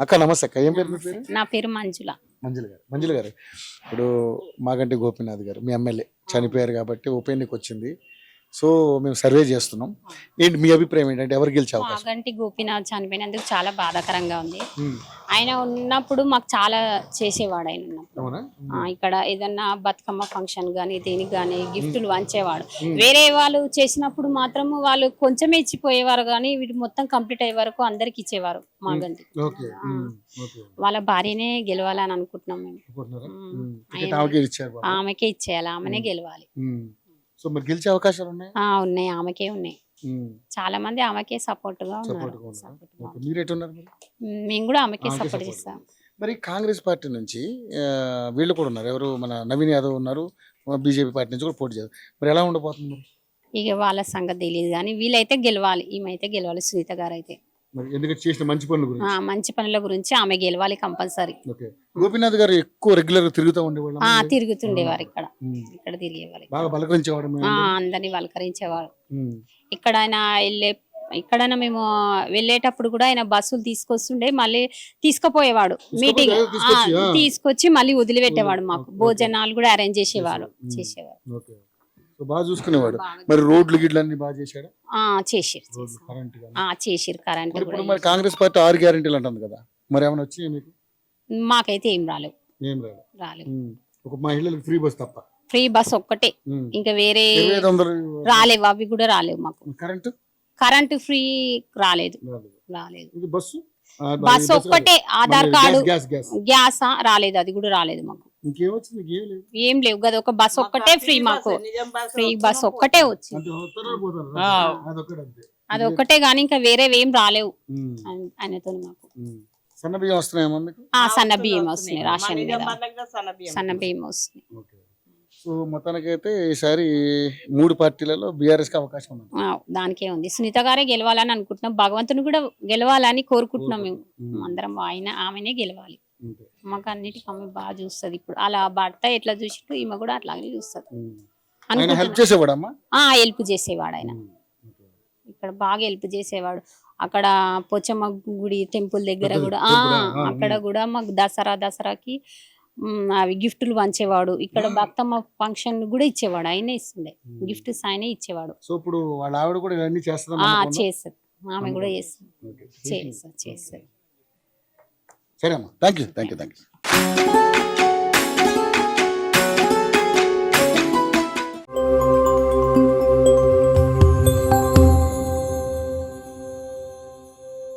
అక్క నమస్తే అక్క, ఏం పేరు మీ పేరు? నా పేరు మంజుల. మంజుల గారు ఇప్పుడు మాగంటి గోపీనాథ్ గారు మీ ఎమ్మెల్యే చనిపోయారు కాబట్టి ఉప ఎన్నిక వచ్చింది. సో మేము సర్వే చేస్తున్నాం. ఏంటి మీ అభిప్రాయం ఏంటంటే ఎవరు గెలిచే అవకాశం? మాగంటి గోపీనాథ్ చనిపోయినందుకు చాలా బాధాకరంగా ఉంది. ఉమ్, ఆయన ఉన్నప్పుడు మాకు చాలా చేసేవాడు. ఆయన ఉన్నప్పుడు అవునా? ఇక్కడ ఏదన్నా బతుకమ్మ ఫంక్షన్ గానీ దేనికి గానీ గిఫ్టులు వంచేవాడు. వేరే వాళ్ళు చేసినప్పుడు మాత్రం వాళ్ళు కొంచెమే ఇచ్చిపోయేవారు, కానీ వీటి మొత్తం కంప్లీట్ అయ్యే వరకు అందరికి ఇచ్చేవారు మాగంటి. Okay, okay. వాళ్ళ భార్యనే గెలవాలని అనుకుంటున్నాం మేము. అనుకుంటున్నారా? ఆయన- ఆమెకే ఇచ్చారు బాబు. ఆమెకే ఇచ్చేయాలి, ఆమెనే గెలవాలి. సో మరి గెలిచే అవకాశాలు ఉన్నాయి? ఉన్నాయి, ఆమెకే ఉన్నాయి. చాలా మంది ఆమెకే సపోర్ట్ గా ఉన్నారు. సపోర్ట్గా ఉన్నారు. ఓకే, మీరు ఎటున్నారు మరి? మేము కూడా ఆమెకే ఆమెకే సపోర్ట్ support. చేస్తాం. మరి కాంగ్రెస్ పార్టీ నుంచి వీళ్ళు కూడా ఉన్నారు, ఎవరు మన నవీన్ యాదవ్ ఉన్నారు, బీజేపీ పార్టీ నుంచి కూడా పోటీ చేస్తారు. మరి ఎలా ఉండబోతుంది మరి? ఇక వాళ్ళ సంగతి తెలియదు, కానీ వీళ్ళైతే గెలవాలి, ఈమెయితే గెలవాలి. సునీత గారు అయితే మరి ఎందుకంటే చేసిన మంచి పనుల గురించి. మంచి పనుల గురించి ఆమె గెలవాలి కంపల్సరీ. ఓకే, గోపీనాథ్ గారు ఎక్కువ రెగ్యులర్ గా తిరుగుతూ ఉండేవాళ్ళు, తిరుగుతుండేవారు, ఇక్కడ తిరిగేవారు, బాగా బలకరించేవాడు మేము. అందరినీ పలకరించేవారు. ఇక్కడ ఆయన ఎక్కడైనా మేము వెళ్ళేటప్పుడు కూడా ఆయన బస్సులు తీసుకొస్తుండే, మళ్ళీ తీసుకుపోయేవాడు. మీటింగ్ తీసుకొచ్చి మళ్ళీ వదిలిపెట్టేవాడు. మాకు భోజనాలు కూడా అరేంజ్ చేసేవారు. ఓకే, సో బాగా చూసుకునేవాడు. మరి రోడ్లు గిడ్లు అన్ని బాగా చేశాడు. చేసిరు కరెంట్. ఇప్పుడు మరి కాంగ్రెస్ పార్టీ 6 గ్యారెంటీలు అంటుంది కదా, మరి ఏమైనా వచ్చి మీకు? మాకైతే ఏం రాలేవు. ఏం రాలేదు. ఒక మహిళలకు ఫ్రీ బస్ తప్ప. ఫ్రీ బస్ ఒక్కటే, ఇంకా వేరే రాలేవు. అవి కూడా రాలేవు మాకు. కరెంట్ ఫ్రీ రాలేదు. బస్సు ఒక్కటే, ఆధార్ కార్డు, గ్యాస్ రాలేదు, అది కూడా రాలేదు మాకు. ఏం లేవు కదా, ఒక బస్ ఒక్కటే ఫ్రీ. మాకు ఫ్రీ బస్ ఒక్కటే వచ్చింది, అది ఒక్కటే, గానీ ఇంకా వేరేవి ఏం రాలేవు ఆయనతో మాకు. సన్న బియ్యం వస్తున్నాయేమో మీకు? సన్న బియ్యం వస్తున్నాయి, రేషన్ సన్న బియ్యం వస్తున్నాయి. సో మొత్తానికైతే ఈసారి 3 పార్టీలలో బీఆర్ఎస్ కి అవకాశం ఉంది. దానికే ఉంది. సునీత గారే గెలవాలని అనుకుంటున్నాం, భగవంతుని కూడా గెలవాలని కోరుకుంటున్నాం మేము అందరం. ఆమెనే గెలవాలి. మాకు అన్నిటికీ ఆమె బాగా చూస్తుంది. ఇప్పుడు అలా భర్త ఎట్లా చూసిట్టు ఈమె కూడా అట్లాగే చూస్తుంది. హెల్ప్ చేసేవాడమ్మా? హెల్ప్ చేసేవాడు ఆయన. ఇక్కడ బాగా హెల్ప్ చేసేవాడు. అక్కడ పోచమ్మ గుడి టెంపుల్ దగ్గర కూడా, అక్కడ కూడా మాకు దసరాకి అవి గిఫ్టులు పంచేవాడు. ఇక్కడ బతుకమ్మ ఫంక్షన్ కూడా ఇచ్చేవాడు, ఆయనే ఇస్తుండే గిఫ్ట్స్, ఆయనే ఇచ్చేవాడు. సో ఇప్పుడు వాళ్ళ ఆవిడ కూడా ఇవన్నీ చేస్తారు. ఆమె కూడా చేస్తారు. సరే అమ్మా, థ్యాంక్ యూ.